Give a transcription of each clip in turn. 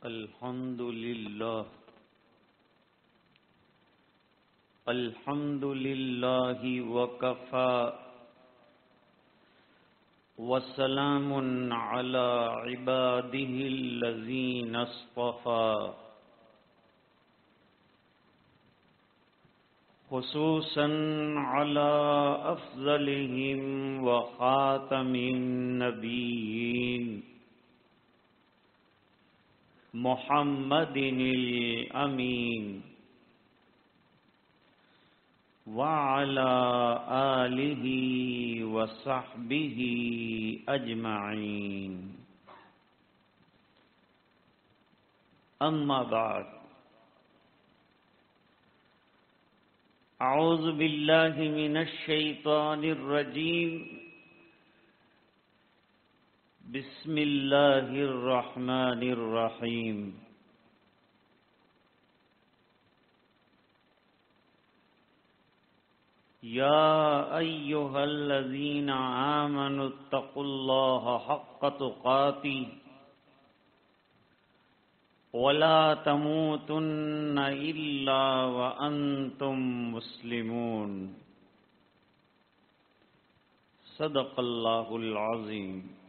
الحمد لله وكفى وسلام على عباده الذين اصطفى خصوصا على أفضلهم وخاتم النبيين محمد الأمين وعلى آله وصحبه أجمعين أما بعد أعوذ بالله من الشيطان الرجيم بسم الله الرحمن الرحيم يا أيها الذين آمنوا اتقوا الله حق تقاته ولا تموتن إلا وأنتم مسلمون صدق الله العظيم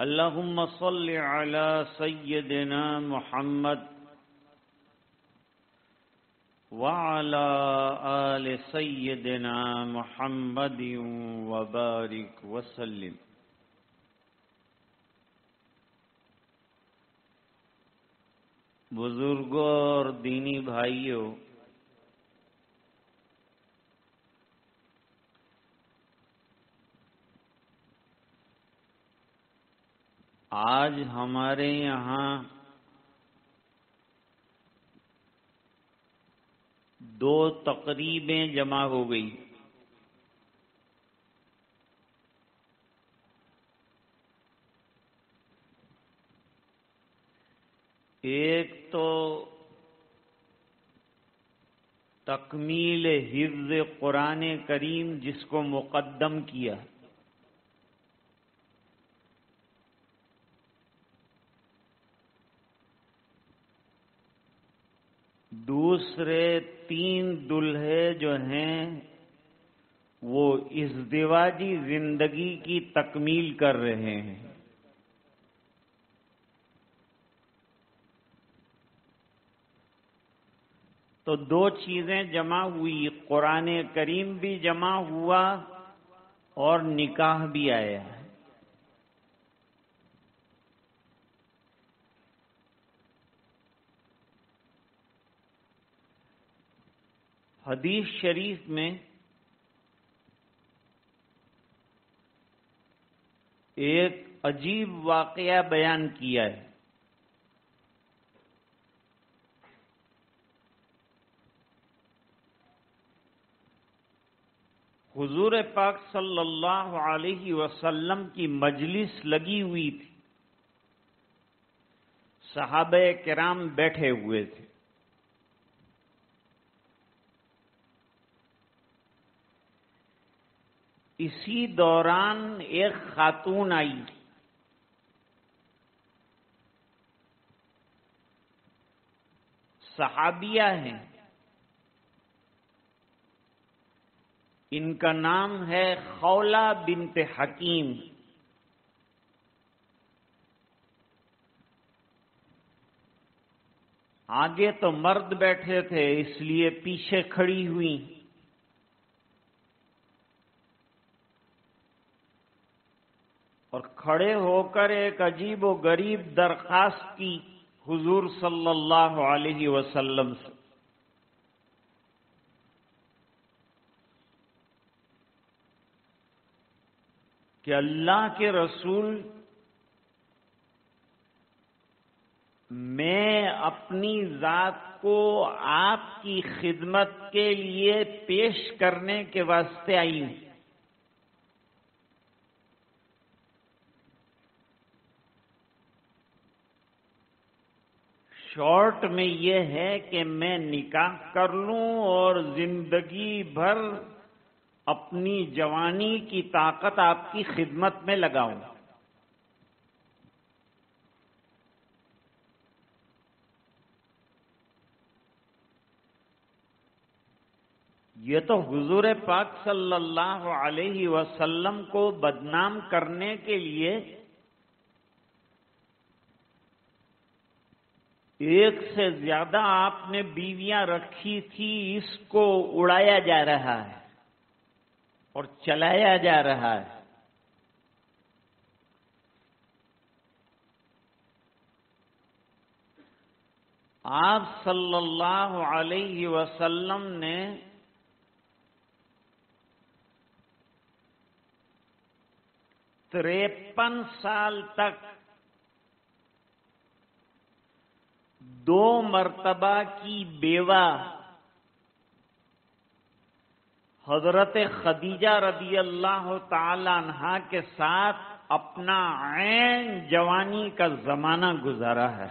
اللهم صل على سيدنا محمد وعلى آل سيدنا محمد وبارك وسلم. بزرگوں اور دینی بھائیوں، آج ہمارے یہاں دو تقریبیں جمع ہو گئی. ایک تو تکمیل حفظ قرآن کریم جس کو مقدم کیا، دوسرے 3 دلہے جو ہیں وہ ازدواجی زندگی کی تکمیل کر رہے ہیں. تو 2 چیزیں جمع ہوئی، قرآن کریم بھی جمع ہوا اور نکاح بھی آیا. حدیث شریف میں ایک عجیب واقعہ بیان کیا ہے. حضور پاک صلی اللہ علیہ وسلم کی مجلس لگی ہوئی تھی، صحابہ کرام بیٹھے ہوئے تھے. اسی دوران ایک خاتون آئی، صحابیہ ہیں، ان کا نام ہے خولہ بنت حکیم. آگے تو مرد بیٹھے تھے اس لیے پیچھے کھڑی ہوئی. اور کھڑے ہو کر ایک عجیب و غریب درخواست کی حضور صلی اللہ علیہ وسلم سے. کہ اللہ کے رسول، میں اپنی ذات کو آپ کی خدمت کے لیے پیش کرنے کے واسطے آئی ہوں. شارٹ میں یہ ہے کہ میں نکاح کر لوں اور زندگی بھر اپنی جوانی کی طاقت آپ کی خدمت میں لگاؤں. یہ تو حضور پاک صلی اللہ علیہ وسلم کو بدنام کرنے کے لیے ایک سے زیادہ آپ نے بیویاں رکھی تھی، اس کو اڑایا جا رہا ہے اور چلایا جا رہا ہے۔ آپ صلی اللہ علیہ وسلم نے تریپن سال تک 2 مرتبہ کی بیوہ حضرت خدیجہ رضی اللہ تعالی عنہا کے ساتھ اپنا عین جوانی کا زمانہ گزارا ہے۔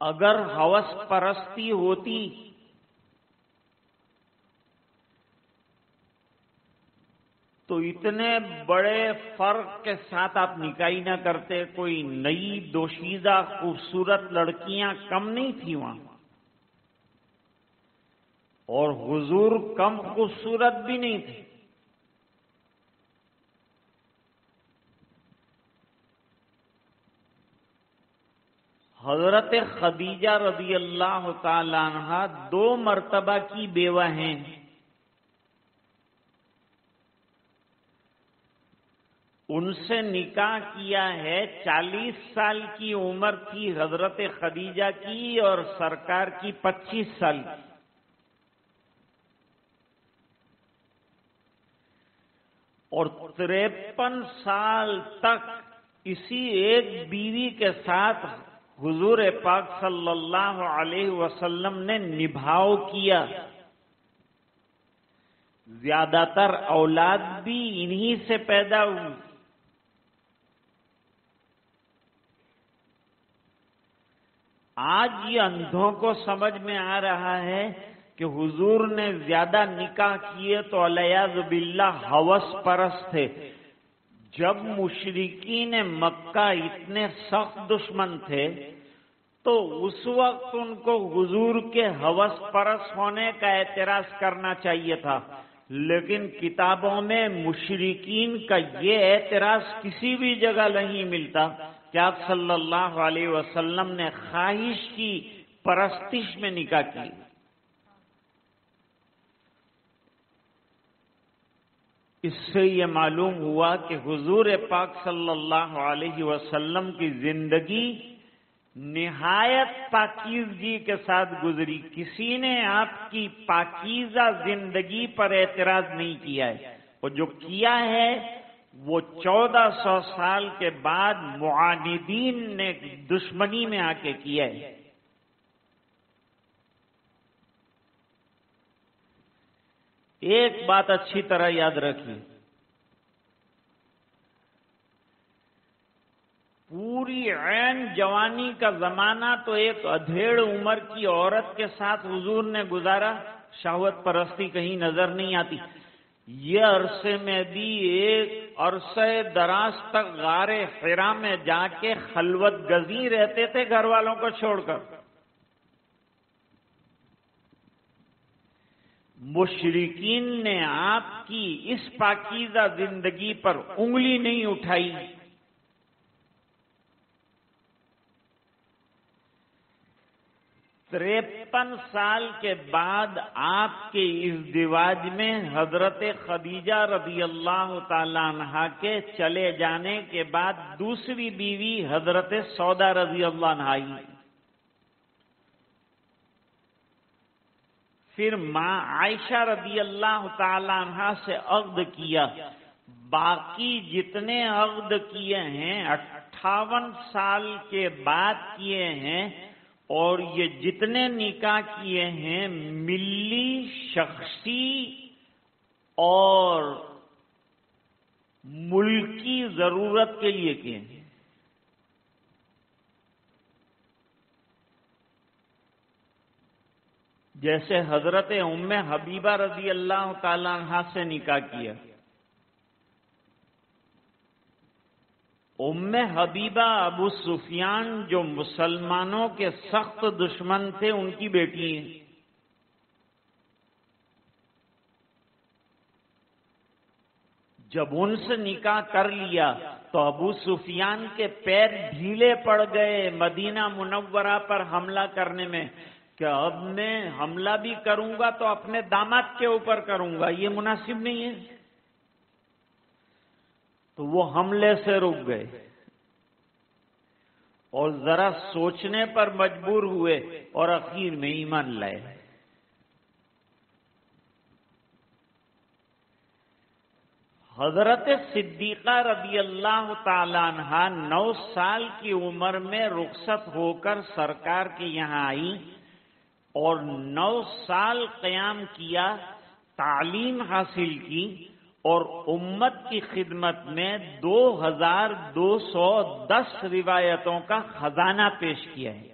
اگر ہوس پرستی ہوتی تو اتنے بڑے فرق کے ساتھ آپ نکاح ہی نہ کرتے، کوئی نئی دوشیزہ خوبصورت لڑکیاں کم نہیں تھیں وہاں، اور حضور کم خوبصورت بھی نہیں تھے۔ حضرت خدیجہ رضی اللہ تعالی عنہا 2 مرتبہ کی بیوہ ہیں۔ ان سے نکاح کیا ہے، 40 سال کی عمر تھی حضرت خدیجہ کی اور سرکار کی 25 سال کی۔ اور 53 سال تک اسی ایک بیوی کے ساتھ حضور پاک صلی اللہ علیہ وسلم نے نبھاؤ کیا۔ زیادہ تر اولاد بھی انہی سے پیدا ہوئی۔ آج یہ اندھوں کو سمجھ میں آ رہا ہے کہ حضور نے زیادہ نکاح کیے تو علیاذ باللہ ہوس پرست تھے۔ جب مشرکین مکہ اتنے سخت دشمن تھے تو اس وقت ان کو حضور کے ہوس پرست ہونے کا اعتراض کرنا چاہیے تھا، لیکن کتابوں میں مشرکین کا یہ اعتراض کسی بھی جگہ نہیں ملتا کہ آپ صلی اللہ علیہ وسلم نے خواہش کی پرستش میں نکاح کی۔ اس سے یہ معلوم ہوا کہ حضور پاک صلی اللہ علیہ وسلم کی زندگی نہایت پاکیزگی کے ساتھ گزری۔ کسی نے آپ کی پاکیزہ زندگی پر اعتراض نہیں کیا ہے، اور جو کیا ہے وہ 1400 سال کے بعد معاندین نے دشمنی میں آ کے کیا ہے۔ ایک بات اچھی طرح یاد رکھیے، پوری عین جوانی کا زمانہ تو ایک ادھیڑ عمر کی عورت کے ساتھ حضور نے گزارا، شہوت پرستی کہیں نظر نہیں آتی۔ یہ عرصے میں بھی ایک عرصہ دراز تک غار حرا میں جا کے خلوت گزیں رہتے تھے گھر والوں کو چھوڑ کر۔ مشرکین نے آپ کی اس پاکیزہ زندگی پر انگلی نہیں اٹھائی۔ تریپن سال کے بعد آپ کے ازدواج میں حضرت خدیجہ رضی اللہ تعالی عنہا کے چلے جانے کے بعد دوسری بیوی حضرت سودا رضی اللہ عنہا آئی۔ پھر ماں عائشہ رضی اللہ تعالی عنہا سے عقد کیا۔ باقی جتنے عقد کیے ہیں 58 سال کے بعد کیے ہیں، اور یہ جتنے نکاح کیے ہیں ملی، شخصی اور ملکی ضرورت کے لیے کیے ہیں۔ جیسے حضرت ام حبیبہ رضی اللہ تعالی عنہا سے نکاح کیا، ام حبیبہ ابو سفیان جو مسلمانوں کے سخت دشمن تھے، ان کی بیٹی ہیں۔ جب ان سے نکاح کر لیا تو ابو سفیان کے پیر ڈھیلے پڑ گئے مدینہ منورہ پر حملہ کرنے میں، کہ اب میں حملہ بھی کروں گا تو اپنے داماد کے اوپر کروں گا، یہ مناسب نہیں ہے۔ تو وہ حملے سے رک گئے اور ذرا سوچنے پر مجبور ہوئے اور اخیر میں ایمان لائے۔ حضرت صدیقہ رضی اللہ تعالی عنہا 9 سال کی عمر میں رخصت ہو کر سرکار کے یہاں آئی اور 9 سال قیام کیا، تعلیم حاصل کی اور امت کی خدمت میں 2210 روایتوں کا خزانہ پیش کیا ہے۔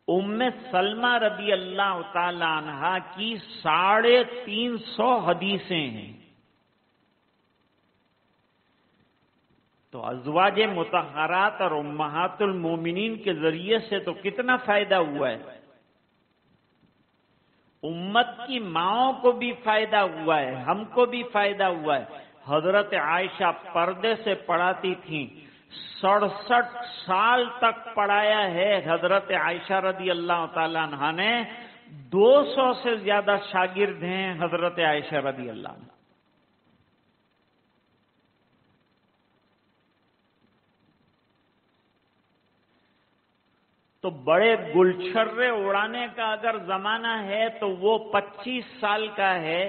ام سلمہ رضی اللہ تعالی عنہا کی 350 حدیثیں ہیں۔ تو ازواج مطہرات اور امہات المومنین کے ذریعے سے تو کتنا فائدہ ہوا ہے، امت کی ماؤں کو بھی فائدہ ہوا ہے، ہم کو بھی فائدہ ہوا ہے۔ حضرت عائشہ پردے سے پڑھاتی تھیں، 67 سال تک پڑھایا ہے حضرت عائشہ رضی اللہ تعالی عنہا نے۔ 200 سے زیادہ شاگرد ہیں حضرت عائشہ رضی اللہ عنہ۔ تو بڑے گلچھرے اڑانے کا اگر زمانہ ہے تو وہ 25 سال کا ہے،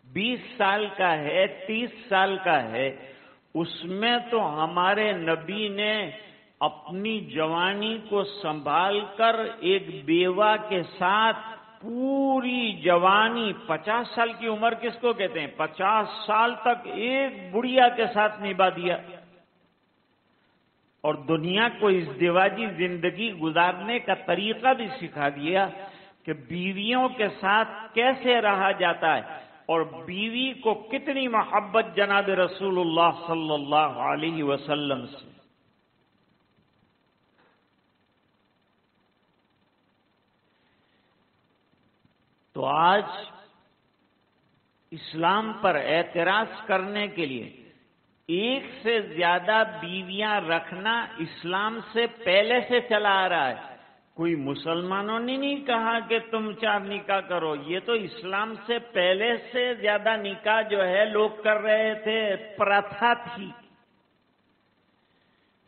20 سال کا ہے، 30 سال کا ہے۔ اس میں تو ہمارے نبی نے اپنی جوانی کو سنبھال کر ایک بیوہ کے ساتھ پوری جوانی، 50 سال کی عمر کس کو کہتے ہیں، 50 سال تک ایک بڑھیا کے ساتھ نبھا دیا، اور دنیا کو ازدواجی زندگی گزارنے کا طریقہ بھی سکھا دیا کہ بیویوں کے ساتھ کیسے رہا جاتا ہے اور بیوی کو کتنی محبت جناب رسول اللہ صلی اللہ علیہ وسلم سے۔ تو آج اسلام پر اعتراض کرنے کے لیے ایک سے زیادہ بیویاں رکھنا اسلام سے پہلے سے چلا آ رہا ہے۔ کوئی مسلمانوں نے نہیں کہا کہ تم 4 نکاح کرو، یہ تو اسلام سے پہلے سے زیادہ نکاح جو ہے لوگ کر رہے تھے، پرتھا تھی۔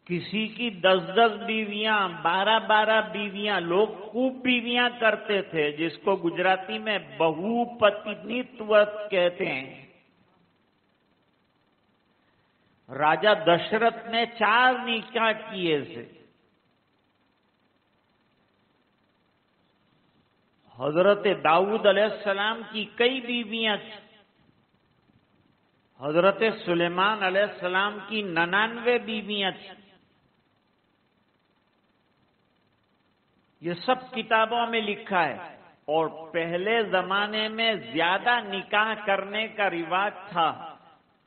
کسی کی 10 بیویاں، 12 بیویاں، لوگ خوب بیویاں کرتے تھے، جس کو گجراتی میں بہو پتنیتو کہتے ہیں۔ راجہ دشرت نے 4 نکاح کیے تھے۔ حضرت داؤد علیہ السلام کی کئی بیویاں تھیں، حضرت سلیمان علیہ السلام کی 99 بیویاں تھیں۔ یہ سب کتابوں میں لکھا ہے، اور پہلے زمانے میں زیادہ نکاح کرنے کا رواج تھا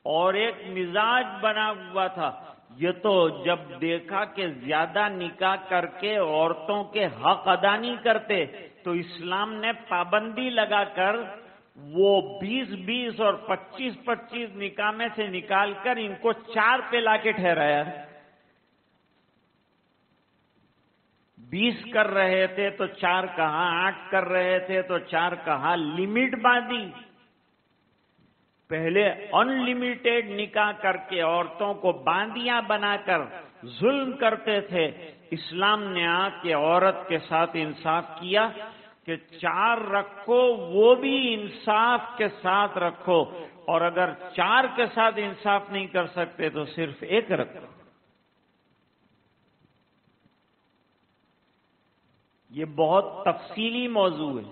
اور ایک مزاج بنا ہوا تھا۔ یہ تو جب دیکھا کہ زیادہ نکاح کر کے عورتوں کے حق ادا نہیں کرتے تو اسلام نے پابندی لگا کر وہ 20 اور 25 نکاح میں سے نکال کر ان کو 4 پہ لا کے ٹھہرایا۔ 20 کر رہے تھے تو 4 کہاں، 8 کر رہے تھے تو 4 کہاں، لمٹ باندھی۔ پہلے ان لمیٹڈ نکاح کر کے عورتوں کو باندیاں بنا کر ظلم کرتے تھے۔ اسلام نے آ کے عورت کے ساتھ انصاف کیا کہ 4 رکھو، وہ بھی انصاف کے ساتھ رکھو، اور اگر 4 کے ساتھ انصاف نہیں کر سکتے تو صرف 1 رکھو۔ یہ بہت تفصیلی موضوع ہے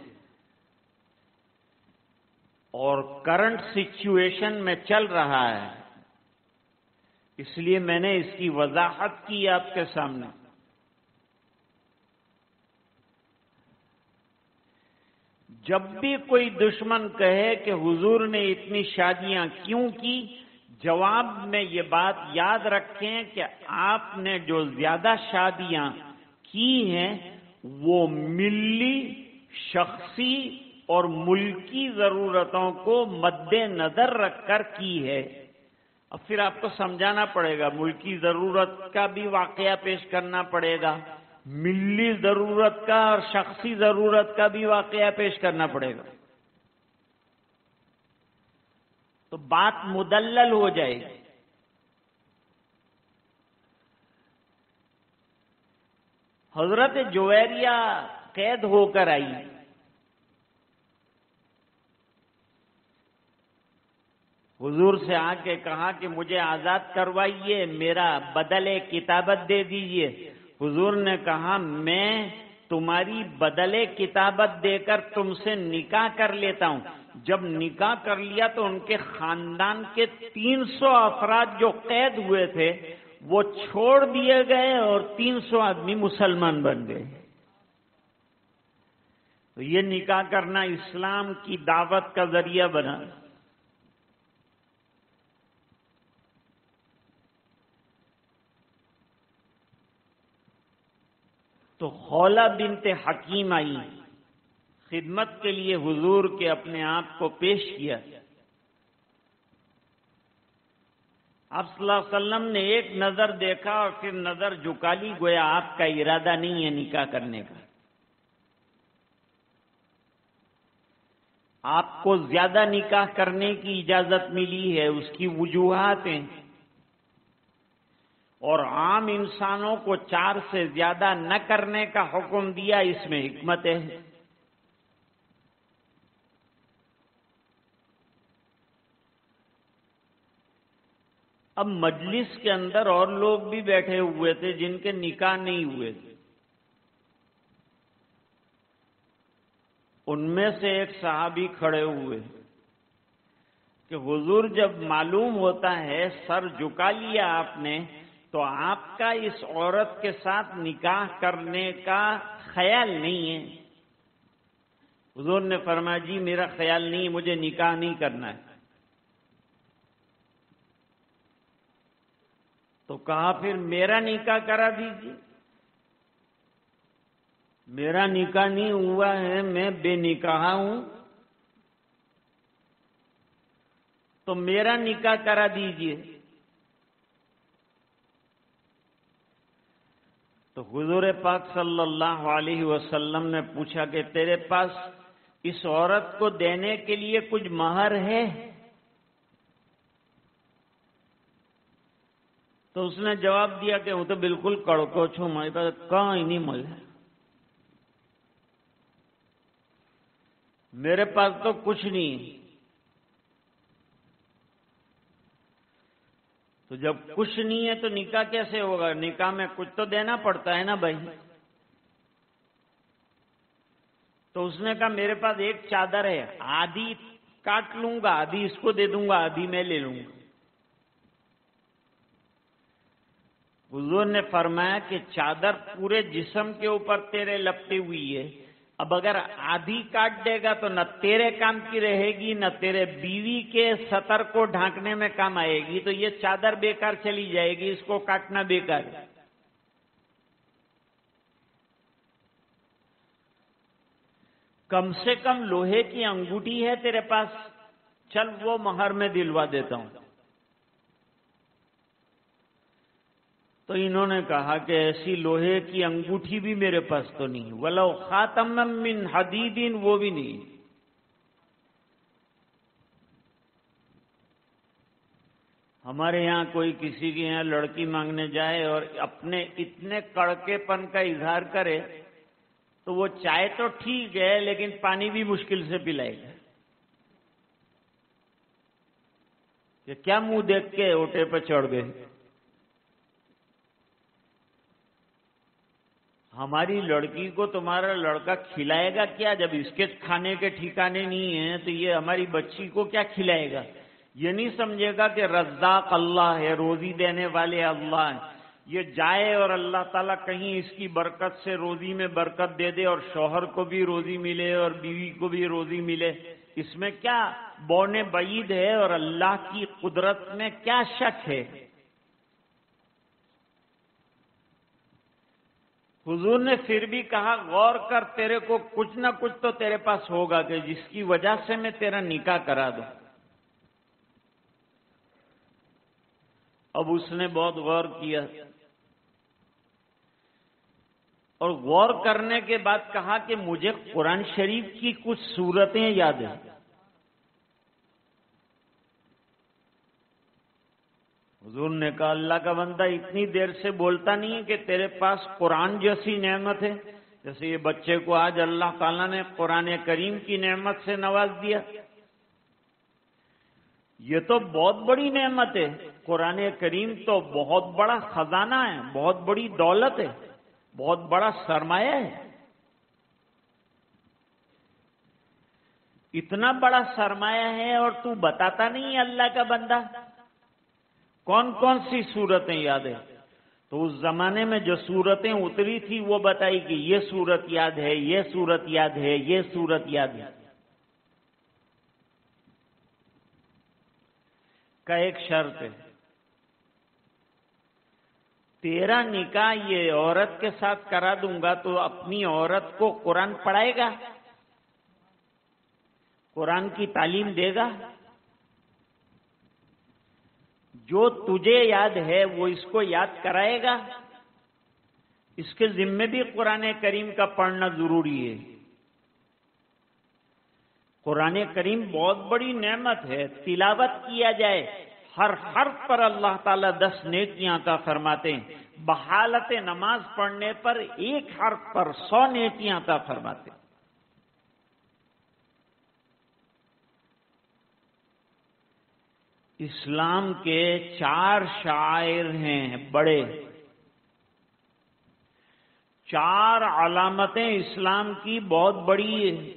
اور کرنٹ سچویشن میں چل رہا ہے، اس لیے میں نے اس کی وضاحت کی آپ کے سامنے۔ جب بھی کوئی دشمن کہے کہ حضور نے اتنی شادیاں کیوں کی، جواب میں یہ بات یاد رکھیں کہ آپ نے جو زیادہ شادیاں کی ہیں وہ ملی، شخصی اور ملکی ضرورتوں کو مد نظر رکھ کر کی ہے۔ اب پھر آپ کو سمجھانا پڑے گا، ملکی ضرورت کا بھی واقعہ پیش کرنا پڑے گا، ملی ضرورت کا اور شخصی ضرورت کا بھی واقعہ پیش کرنا پڑے گا، تو بات مدلل ہو جائے گی۔ حضرت جویریہ قید ہو کر آئی، حضور سے آ کے کہا کہ مجھے آزاد کروائیے، میرا بدلے کتابت دے دیجئے۔ حضور نے کہا میں تمہاری بدلے کتابت دے کر تم سے نکاح کر لیتا ہوں۔ جب نکاح کر لیا تو ان کے خاندان کے 300 افراد جو قید ہوئے تھے وہ چھوڑ دیے گئے اور 300 آدمی مسلمان بن گئے۔ تو یہ نکاح کرنا اسلام کی دعوت کا ذریعہ بنا۔ تو خولہ بنت حکیم آئی، خدمت کے لیے حضور کے اپنے آپ کو پیش کیا۔ آپ صلی اللہ علیہ وسلم نے ایک نظر دیکھا اور پھر نظر جھکا لی، گویا آپ کا ارادہ نہیں ہے نکاح کرنے کا، آپ کو زیادہ نکاح کرنے کی اجازت ملی ہے، اس کی وجوہات ہیں، اور عام انسانوں کو 4 سے زیادہ نہ کرنے کا حکم دیا، اس میں حکمت ہے۔ اب مجلس کے اندر اور لوگ بھی بیٹھے ہوئے تھے جن کے نکاح نہیں ہوئے تھے، ان میں سے ایک صحابی کھڑے ہوئے کہ حضور جب معلوم ہوتا ہے سر جھکا لیا آپ نے تو آپ کا اس عورت کے ساتھ نکاح کرنے کا خیال نہیں ہے۔ حضور نے فرمایا جی میرا خیال نہیں، مجھے نکاح نہیں کرنا ہے۔ تو کہا پھر میرا نکاح کرا دیجیے۔ میرا نکاح نہیں ہوا ہے، میں بے نکاح ہوں، تو میرا نکاح کرا دیجیے۔ تو حضور پاک صلی اللہ علیہ وسلم نے پوچھا کہ تیرے پاس اس عورت کو دینے کے لیے کچھ مہر ہے؟ تو اس نے جواب دیا کہ وہ تو بالکل کڑکو چھو، میرے پاس کہاں ہی نہیں مل ہے، میرے پاس تو کچھ نہیں۔ تو جب کچھ نہیں ہے تو نکاح کیسے ہوگا؟ نکاح میں کچھ تو دینا پڑتا ہے نا بھائی۔ تو اس نے کہا میرے پاس ایک چادر ہے، آدھی کاٹ لوں گا، آدھی اس کو دے دوں گا، آدھی میں لے لوں گا۔ حضور نے فرمایا کہ چادر پورے جسم کے اوپر تیرے لپٹی ہوئی ہے، اب اگر آدھی کاٹ دے گا تو نہ تیرے کام کی رہے گی، نہ تیرے بیوی کے سطر کو ڈھانکنے میں کام آئے گی، تو یہ چادر بیکار چلی جائے گی، اس کو کاٹنا بیکار ہے۔ کم سے کم لوہے کی انگوٹھی ہے تیرے پاس، چل وہ مہر میں دلوا دیتا ہوں۔ تو انہوں نے کہا کہ ایسی لوہے کی انگوٹھی بھی میرے پاس تو نہیں، ولو خاتم من حدید، وہ بھی نہیں۔ ہمارے یہاں کوئی کسی کے یہاں لڑکی مانگنے جائے اور اپنے اتنے کڑکے پن کا اظہار کرے تو وہ چائے تو ٹھیک ہے لیکن پانی بھی مشکل سے پلائے گا کہ کیا منہ دیکھ کے اوٹے پہ چڑھ گئے۔ ہماری لڑکی کو تمہارا لڑکا کھلائے گا کیا؟ جب اس کے کھانے کے ٹھکانے نہیں ہیں تو یہ ہماری بچی کو کیا کھلائے گا؟ یہ نہیں سمجھے گا کہ رزاق اللہ ہے، روزی دینے والے اللہ ہیں۔ یہ جائے اور اللہ تعالیٰ کہیں اس کی برکت سے روزی میں برکت دے دے اور شوہر کو بھی روزی ملے اور بیوی کو بھی روزی ملے، اس میں کیا بون بعید ہے اور اللہ کی قدرت میں کیا شک ہے؟ حضور نے پھر بھی کہا غور کر، تیرے کو کچھ نہ کچھ تو تیرے پاس ہوگا کہ جس کی وجہ سے میں تیرا نکاح کرا دوں۔ اب اس نے بہت غور کیا اور غور کرنے کے بعد کہا کہ مجھے قرآن شریف کی کچھ سورتیں یاد ہیں۔ حضور نے کہا اللہ کا بندہ اتنی دیر سے بولتا نہیں ہے کہ تیرے پاس قرآن جیسی نعمت ہے؟ جیسے یہ بچے کو آج اللہ تعالیٰ نے قرآن کریم کی نعمت سے نواز دیا، یہ تو بہت بڑی نعمت ہے۔ قرآن کریم تو بہت بڑا خزانہ ہے، بہت بڑی دولت ہے، بہت بڑا سرمایہ ہے۔ اتنا بڑا سرمایہ ہے اور تو بتاتا نہیں ہے اللہ کا بندہ؟ کون کون سی صورتیں یاد ہے؟ تو اس زمانے میں جو صورتیں اتری تھی وہ بتائی کہ یہ صورت یاد ہے، یہ صورت یاد ہے، یہ صورت یاد ہے۔ کا ایک شرط ہے، تیرا نکاح یہ عورت کے ساتھ کرا دوں گا تو اپنی عورت کو قرآن پڑھائے گا، قرآن کی تعلیم دے گا، جو تجھے یاد ہے وہ اس کو یاد کرائے گا، اس کے ذمے بھی قرآن کریم کا پڑھنا ضروری ہے۔ قرآن کریم بہت بڑی نعمت ہے، تلاوت کیا جائے ہر حرف پر اللہ تعالیٰ 10 نیکیاں عطا فرماتے ہیں، بحالت نماز پڑھنے پر ایک حرف پر 100 نیکیاں عطا فرماتے ہیں۔ اسلام کے 4 شعائر ہیں بڑے، 4 علامتیں اسلام کی بہت بڑی ہیں۔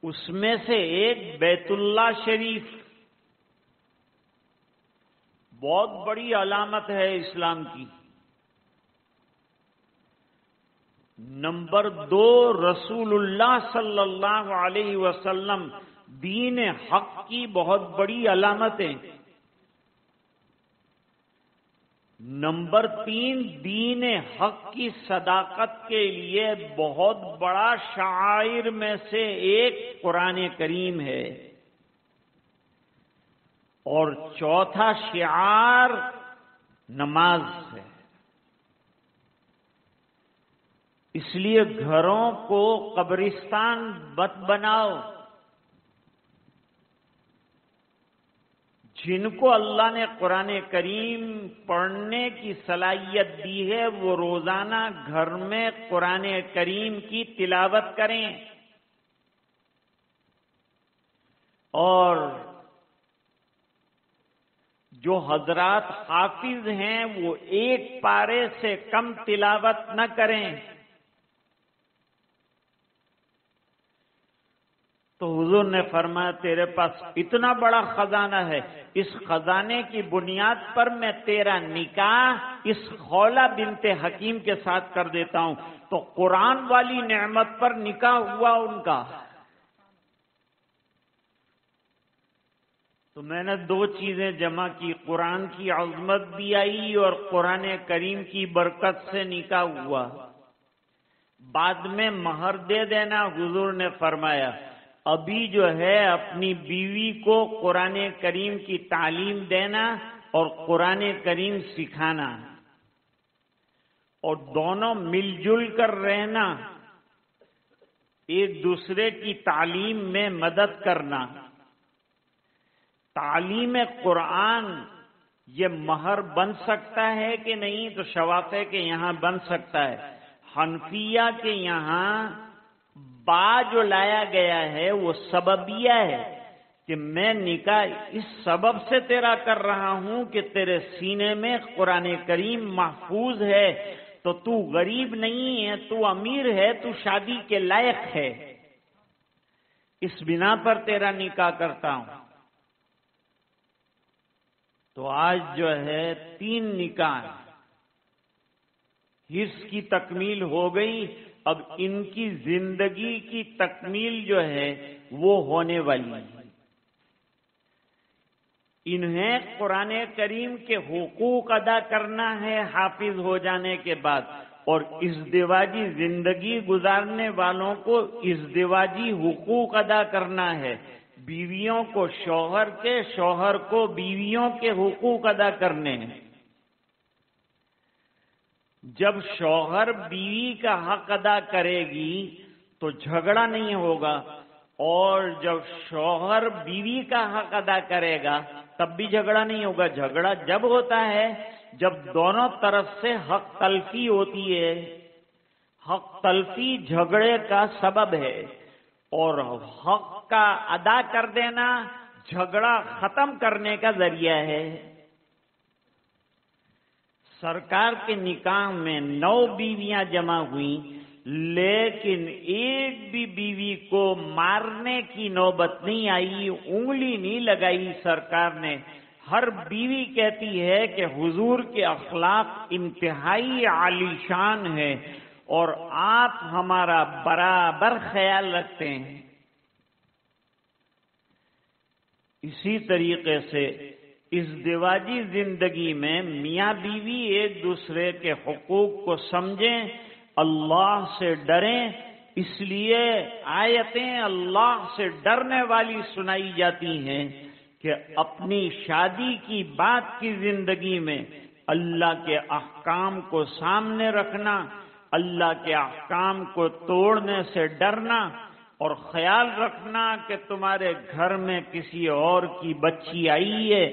اس میں سے ایک بیت اللہ شریف بہت بڑی علامت ہے اسلام کی۔ نمبر 2 رسول اللہ صلی اللہ علیہ وسلم، دین حق کی بہت بڑی علامتیں۔ نمبر 3 دین حق کی صداقت کے لیے بہت بڑا شعائر میں سے ایک قرآن کریم ہے۔ اور چوتھا شعار نماز ہے۔ اس لیے گھروں کو قبرستان مت بناؤ۔ جن کو اللہ نے قرآن کریم پڑھنے کی صلاحیت دی ہے وہ روزانہ گھر میں قرآن کریم کی تلاوت کریں، اور جو حضرات حافظ ہیں وہ ایک پارے سے کم تلاوت نہ کریں۔ تو حضور نے فرمایا تیرے پاس اتنا بڑا خزانہ ہے، اس خزانے کی بنیاد پر میں تیرا نکاح اس خولہ بنت حکیم کے ساتھ کر دیتا ہوں۔ تو قرآن والی نعمت پر نکاح ہوا ان کا۔ تو میں نے 2 چیزیں جمع کی، قرآن کی عظمت بھی آئی اور قرآن کریم کی برکت سے نکاح ہوا۔ بعد میں مہر دے دینا، حضور نے فرمایا ابھی جو ہے اپنی بیوی کو قرآن کریم کی تعلیم دینا اور قرآن کریم سکھانا، اور دونوں مل جل کر رہنا، ایک دوسرے کی تعلیم میں مدد کرنا۔ تعلیم قرآن یہ مہر بن سکتا ہے کہ نہیں؟ تو شوافع کے یہاں بن سکتا ہے۔ حنفیہ کے یہاں با جو لایا گیا ہے وہ سببیہ ہے کہ میں نکاح اس سبب سے تیرا کر رہا ہوں کہ تیرے سینے میں قرآن کریم محفوظ ہے، تو تو غریب نہیں ہے، تو امیر ہے، تو شادی کے لائق ہے، اس بنا پر تیرا نکاح کرتا ہوں۔ تو آج جو ہے 3 نکاح، حفظ کی تکمیل ہو گئی، اب ان کی زندگی کی تکمیل جو ہے وہ ہونے والی ہے۔ انہیں قرآن کریم کے حقوق ادا کرنا ہے حافظ ہو جانے کے بعد، اور ازدواجی زندگی گزارنے والوں کو ازدواجی حقوق ادا کرنا ہے۔ بیویوں کو شوہر کے، شوہر کو بیویوں کے حقوق ادا کرنے ہیں۔ جب شوہر بیوی کا حق ادا کرے گی تو جھگڑا نہیں ہوگا، اور جب شوہر بیوی کا حق ادا کرے گا تب بھی جھگڑا نہیں ہوگا۔ جھگڑا جب ہوتا ہے جب دونوں طرف سے حق تلفی ہوتی ہے۔ حق تلفی جھگڑے کا سبب ہے، اور حق کا ادا کر دینا جھگڑا ختم کرنے کا ذریعہ ہے۔ سرکار کے نکاح میں 9 بیویاں جمع ہوئیں، لیکن ایک بھی بیوی کو مارنے کی نوبت نہیں آئی، انگلی نہیں لگائی سرکار نے۔ ہر بیوی کہتی ہے کہ حضور کے اخلاق انتہائی عالی شان ہے، اور آپ ہمارا برابر خیال رکھتے ہیں۔ اسی طریقے سے ازدواجی زندگی میں میاں بیوی ایک دوسرے کے حقوق کو سمجھیں، اللہ سے ڈریں۔ اس لیے آیتیں اللہ سے ڈرنے والی سنائی جاتی ہیں کہ اپنی شادی کی بعد کی زندگی میں اللہ کے احکام کو سامنے رکھنا، اللہ کے احکام کو توڑنے سے ڈرنا، اور خیال رکھنا کہ تمہارے گھر میں کسی اور کی بچی آئی ہے،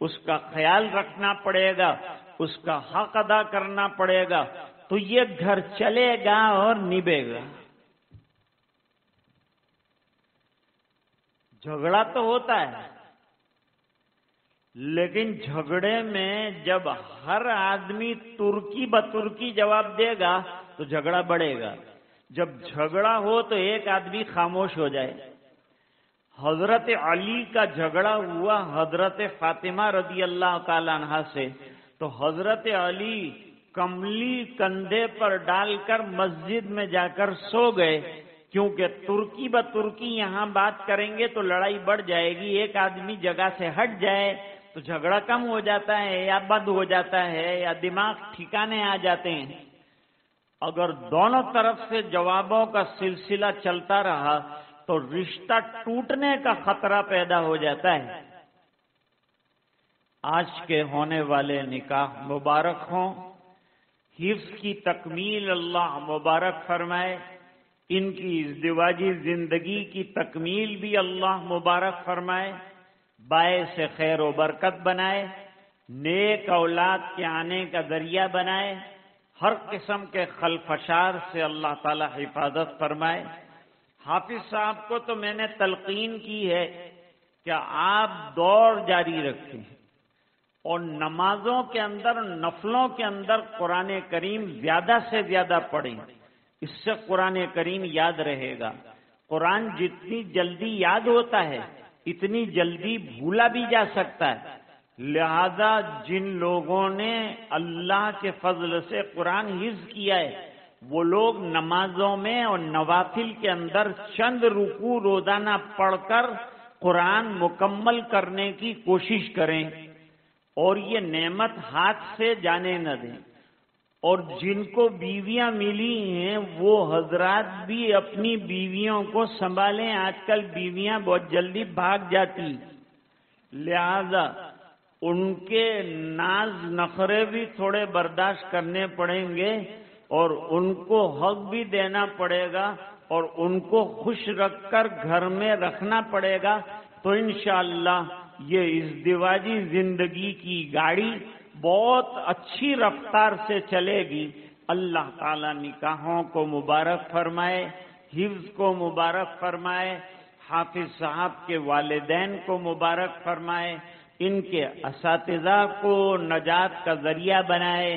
اس کا خیال رکھنا پڑے گا، اس کا حق ادا کرنا پڑے گا، تو یہ گھر چلے گا اور نبھے گا۔ جھگڑا تو ہوتا ہے، لیکن جھگڑے میں جب ہر آدمی ترکی بترکی جواب دے گا تو جھگڑا بڑھے گا۔ جب جھگڑا ہو تو ایک آدمی خاموش ہو جائے۔ حضرت علی کا جھگڑا ہوا حضرت فاطمہ رضی اللہ تعالی عنہا سے، تو حضرت علی کملی کندھے پر ڈال کر مسجد میں جا کر سو گئے، کیونکہ ترکی بترکی یہاں بات کریں گے تو لڑائی بڑھ جائے گی۔ ایک آدمی جگہ سے ہٹ جائے تو جھگڑا کم ہو جاتا ہے، یا بند ہو جاتا ہے، یا دماغ ٹھکانے آ جاتے ہیں۔ اگر دونوں طرف سے جوابوں کا سلسلہ چلتا رہا تو رشتہ ٹوٹنے کا خطرہ پیدا ہو جاتا ہے۔ آج کے ہونے والے نکاح مبارک ہوں، حفظ کی تکمیل اللہ مبارک فرمائے، ان کی ازدواجی زندگی کی تکمیل بھی اللہ مبارک فرمائے، باعث خیر و برکت بنائے، نیک اولاد کے آنے کا ذریعہ بنائے، ہر قسم کے خلفشار سے اللہ تعالی حفاظت فرمائے۔ حافظ صاحب کو تو میں نے تلقین کی ہے کہ آپ دور جاری رکھیں، اور نمازوں کے اندر، نفلوں کے اندر قرآن کریم زیادہ سے زیادہ پڑھیں، اس سے قرآن کریم یاد رہے گا۔ قرآن جتنی جلدی یاد ہوتا ہے اتنی جلدی بھولا بھی جا سکتا ہے، لہذا جن لوگوں نے اللہ کے فضل سے قرآن حفظ کیا ہے وہ لوگ نمازوں میں اور نوافل کے اندر چند رکوع روزانہ پڑھ کر قرآن مکمل کرنے کی کوشش کریں، اور یہ نعمت ہاتھ سے جانے نہ دیں۔ اور جن کو بیویاں ملی ہیں وہ حضرات بھی اپنی بیویوں کو سنبھالیں، آج کل بیویاں بہت جلدی بھاگ جاتی، لہذا ان کے ناز نخرے بھی تھوڑے برداشت کرنے پڑیں گے، اور ان کو حق بھی دینا پڑے گا، اور ان کو خوش رکھ کر گھر میں رکھنا پڑے گا، تو انشاءاللہ یہ ازدواجی زندگی کی گاڑی بہت اچھی رفتار سے چلے گی۔ اللہ تعالیٰ نکاحوں کو مبارک فرمائے، حفظ کو مبارک فرمائے، حافظ صاحب کے والدین کو مبارک فرمائے، ان کے اساتذہ کو نجات کا ذریعہ بنائے،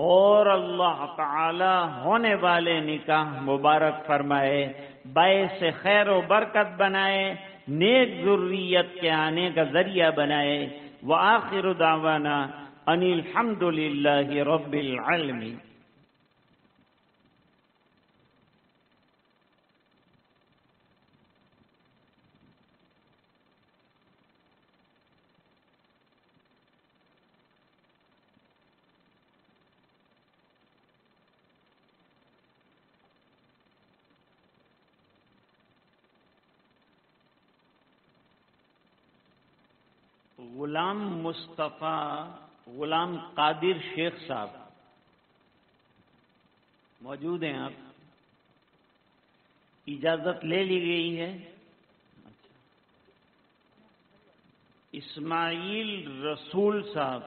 اور اللہ تعالی ہونے والے نکاح مبارک فرمائے، باعث خیر و برکت بنائے، نیک ذریت کے آنے کا ذریعہ بنائے۔ وآخر دعوانا ان الحمد للہ رب العالمین. غلام مصطفیٰ غلام قادر شیخ صاحب موجود ہیں؟ آپ اجازت لے لی گئی ہے. اسماعیل رسول صاحب،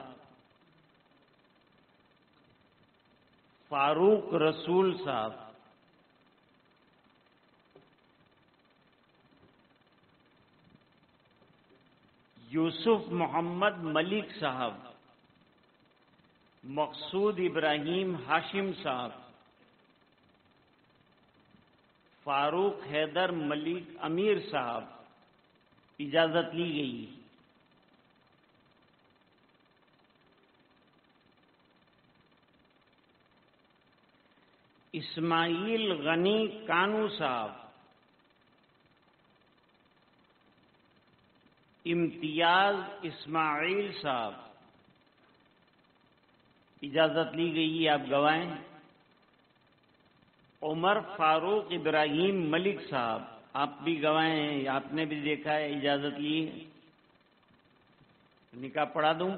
فاروق رسول صاحب، یوسف محمد ملک صاحب، مقصود ابراہیم ہاشم صاحب، فاروق حیدر ملک امیر صاحب، اجازت لی گئی. اسماعیل غنی کانو صاحب، امتیاز اسماعیل صاحب، اجازت لی گئی ہے، آپ گوائیں. عمر فاروق ابراہیم ملک صاحب، آپ بھی گوائیں، آپ نے بھی دیکھا ہے، اجازت لی ہے. نکاح پڑھا دوں.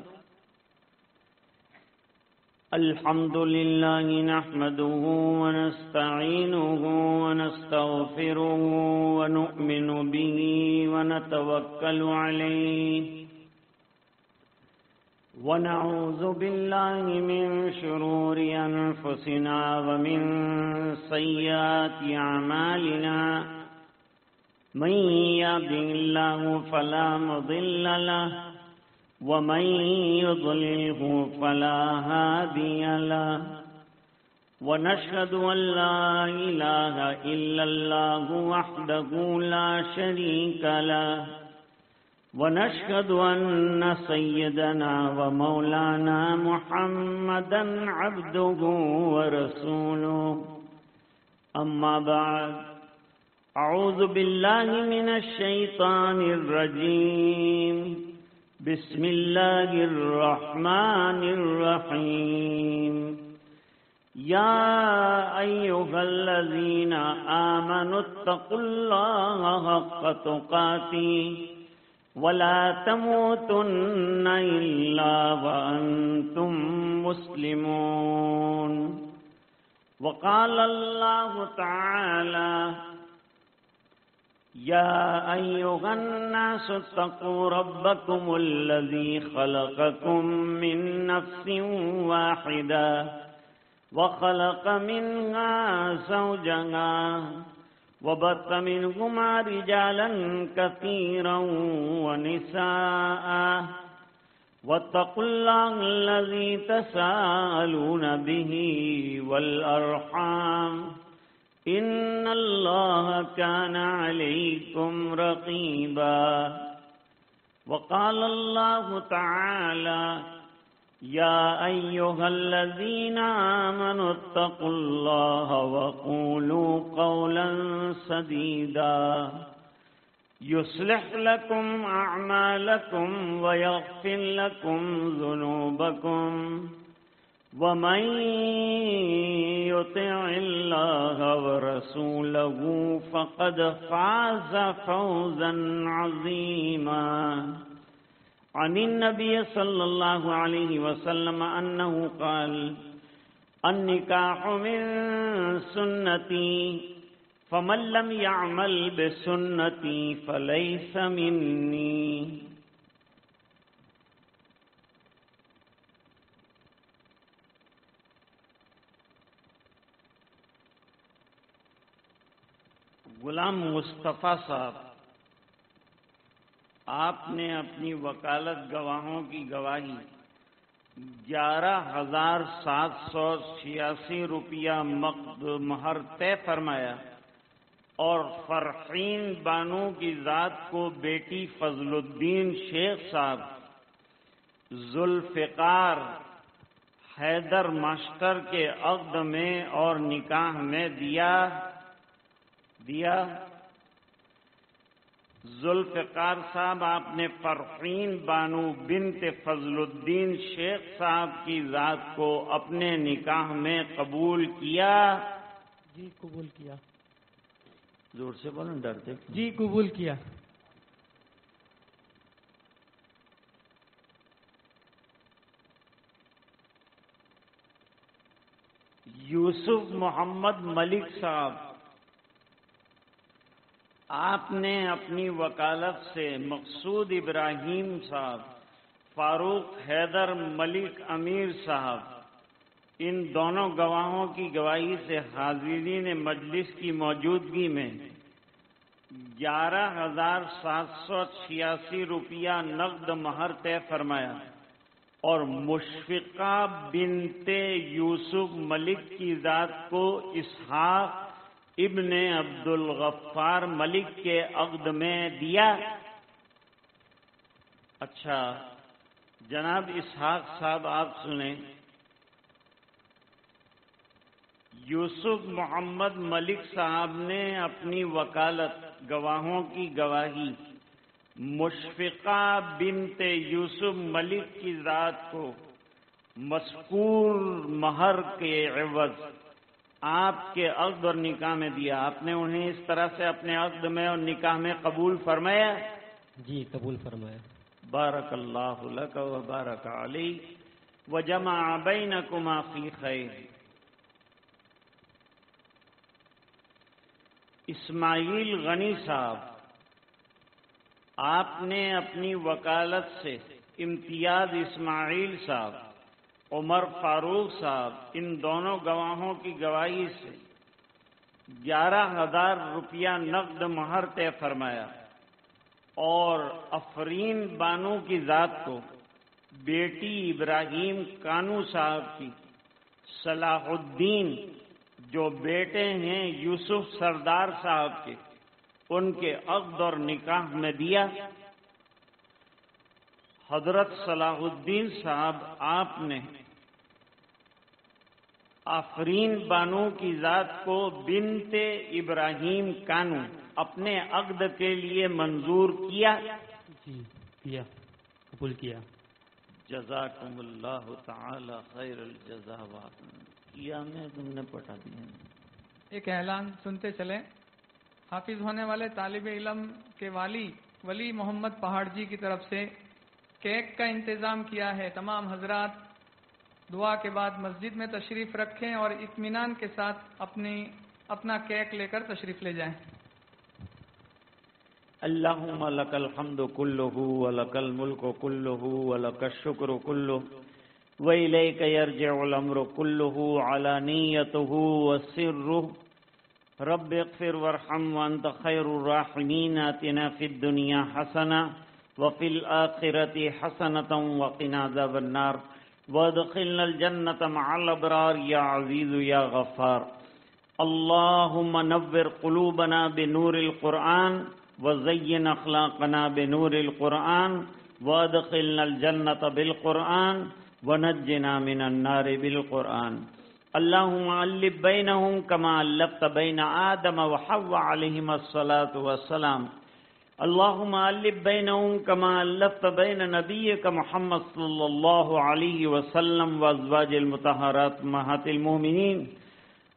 الحمد للہ نحمده ونستعینه ونستغفره ونؤمن به ونتوکل علیہ ونعوذ باللہ من شرور انفسنا ومن سیئات اعمالنا من یهده اللہ فلا مضل له ومن يضلله فلا هادي له ونشهد أن لا إله إلا الله وحده لا شريك له ونشهد أن سيدنا ومولانا محمدا عبده ورسوله. أما بعد، أعوذ بالله من الشيطان الرجيم. بسم اللہ الرحمن الرحیم. یا ایہا الذین آمنوا اتقوا اللہ حق تقاتہ ولا تموتن الا وانتم مسلمون. وقال اللہ تعالی یا ایہا الناس اتقوا ربکم الذی خلقکم من نفس واحدہ وخلق منها زوجها وبث منهما رجالا كثيرا ونساء واتقوا الله الذي تساءلون به والأرحام ان اللہ کان علیکم رقیبا. وقال اللہ تعالی یا ایہا الذین آمنوا اتقوا اللہ وقولوا قولا سدیدا یصلح لکم اعمالکم ویغفر لکم ذنوبکم ومن يطع الله ورسوله فقد فاز فوزا عظيما. عن النبي صلى الله عليه وسلم أنه قال النكاح من سنتي فمن لم يعمل بسنتي فليس مني. غلام مصطفیٰ صاحب، آپ نے اپنی وکالت گواہوں کی گواہی 11,786 روپیہ مہر طے فرمایا اور فرحین بانو کی ذات کو بیٹی فضل الدین شیخ صاحب ذوالفقار حیدر ماسٹر کے عقد میں اور نکاح میں دیا ذوالفقار صاحب آپ نے فرحین بانو بنت فضل الدین شیخ صاحب کی ذات کو اپنے نکاح میں قبول کیا؟ جی قبول کیا. زور سے بولیں، ڈرتے. جی قبول کیا. یوسف محمد ملک صاحب، آپ نے اپنی وکالت سے مقصود ابراہیم صاحب، فاروق حیدر ملک امیر صاحب، ان دونوں گواہوں کی گواہی سے حاضرین مجلس کی موجودگی میں 11,786 روپیہ نقد مہر طے فرمایا اور مشفقہ بنت یوسف ملک کی ذات کو اسحاق ابن عبد الغفار ملک کے عقد میں دیا. اچھا جناب اسحاق صاحب آپ سنیں. یوسف محمد ملک صاحب نے اپنی وکالت گواہوں کی گواہی مشفقہ بنت یوسف ملک کی ذات کو مذکور مہر کے عوض آپ کے عقد اور نکاح میں دیا. آپ نے انہیں اس طرح سے اپنے عقد میں اور نکاح میں قبول فرمایا؟ جی قبول فرمایا. بارک اللہ لک و بارک علیک وجمع بینکما فی خیر. اسماعیل غنی صاحب، آپ نے اپنی وکالت سے امتیاز اسماعیل صاحب، عمر فاروق صاحب، ان دونوں گواہوں کی گواہی سے 11,000 روپیہ نقد مہر طے فرمایا اور افرین بانو کی ذات کو بیٹی ابراہیم کانو صاحب کی صلاح الدین جو بیٹے ہیں یوسف سردار صاحب کے، ان کے عقد اور نکاح میں دیا. حضرت صلاح الدین صاحب آپ نے آفرین بانو کی ذات کو بنت ابراہیم کانو اپنے عقد کے لیے منظور کیا؟ جی کیا، قبول کیا. جزاکم اللہ تعالی خیر الجزا. کیا میں تم نے پڑھا دیا. ایک اعلان سنتے چلیں. حافظ ہونے والے طالب علم کے ولی محمد پہاڑ جی کی طرف سے کیک کا انتظام کیا ہے. تمام حضرات دعا کے بعد مسجد میں تشریف رکھیں اور اطمینان کے ساتھ اپنا کیک لے کر تشریف لے جائیں. اللہم لک الحمد کلہ ولک الملک کلہ ولک الشکر کلہ وإلیک یرجع الامر کلہ علانیتہ وسرہ. رب اغفر وارحم وانت خیر الراحمین. آتنا فی الدنیا حسنہ وفی الآخرة حسنة وقنا عذاب النار وادخلنا الجنة مع الأبرار یا عزیز یا غفار. اللہم نور قلوبنا بنور القرآن وزین اخلاقنا بنور القرآن وادخلنا الجنة بالقرآن ونجنا من النار بالقرآن. اللہم علب بینہم کما علبت بین آدم وحوا علیہم الصلاة والسلام. اللہم علب بینہم کما علبت بین نبیک محمد صلی اللہ علیہ وسلم وازواج المطہرات امہات المؤمنین.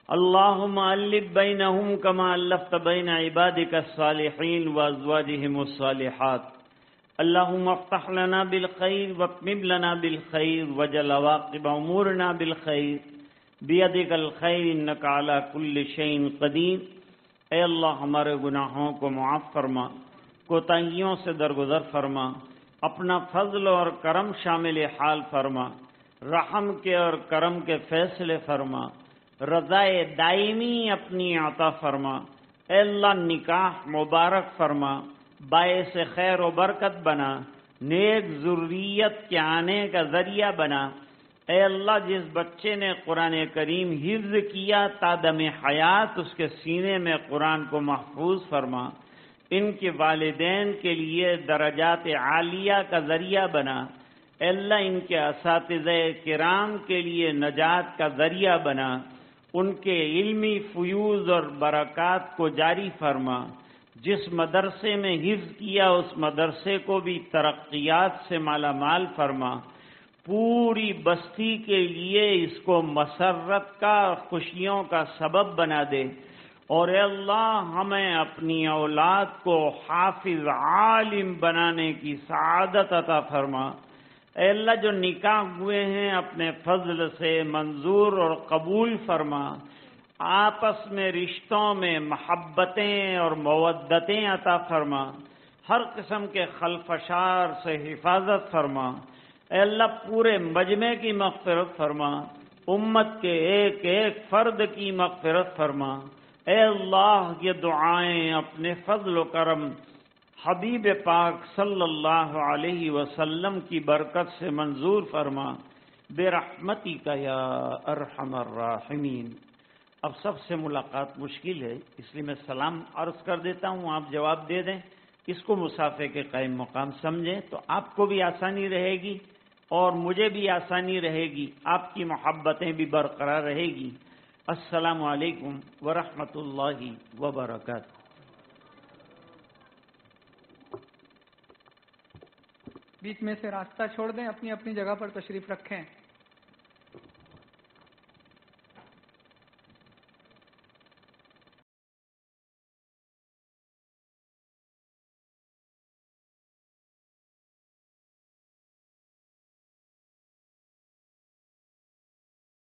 اللہم علب بینہم کما علبت بین عبادک الصالحین وازواجہم الصالحات. اللہم افتح لنا بالخیر واتمم لنا بالخیر وجل عواقب امورنا بالخیر بیدک الخیر انک علی کل شیء قدیر. اے اللہ ہمارے گناہوں کو معاف فرما، کوتاہیوں سے درگزر فرما، اپنا فضل اور کرم شامل حال فرما، رحم کے اور کرم کے فیصلے فرما، رضائے دائمی اپنی عطا فرما. اے اللہ نکاح مبارک فرما، باعث خیر و برکت بنا، نیک ذریت کے آنے کا ذریعہ بنا. اے اللہ جس بچے نے قرآن کریم حفظ کیا تادم حیات اس کے سینے میں قرآن کو محفوظ فرما. ان کے والدین کے لیے درجات عالیہ کا ذریعہ بنا. اے اللہ ان کے اساتذہ کرام کے لیے نجات کا ذریعہ بنا، ان کے علمی فیوز اور برکات کو جاری فرما، جس مدرسے میں حفظ کیا اس مدرسے کو بھی ترقیات سے مالا مال فرما، پوری بستی کے لیے اس کو مسرت کا خوشیوں کا سبب بنا دے، اور اے اللہ ہمیں اپنی اولاد کو حافظ عالم بنانے کی سعادت عطا فرما۔ اے اللہ جو نکاح ہوئے ہیں اپنے فضل سے منظور اور قبول فرما، آپس میں رشتوں میں محبتیں اور مودتیں عطا فرما، ہر قسم کے خلفشار سے حفاظت فرما۔ اے اللہ پورے مجمع کی مغفرت فرما، امت کے ایک ایک فرد کی مغفرت فرما۔ اے اللہ یہ دعائیں اپنے فضل و کرم حبیب پاک صلی اللہ علیہ وسلم کی برکت سے منظور فرما، برحمتک یا ارحم الراحمین۔ اب سب سے ملاقات مشکل ہے، اس لیے میں سلام عرض کر دیتا ہوں، آپ جواب دے دیں، اس کو مصافحے کے قائم مقام سمجھیں تو آپ کو بھی آسانی رہے گی اور مجھے بھی آسانی رہے گی، آپ کی محبتیں بھی برقرار رہے گی۔ السلام علیکم ورحمۃ اللہ وبرکاتہ۔ بیچ میں سے راستہ چھوڑ دیں، اپنی اپنی جگہ پر تشریف رکھیں۔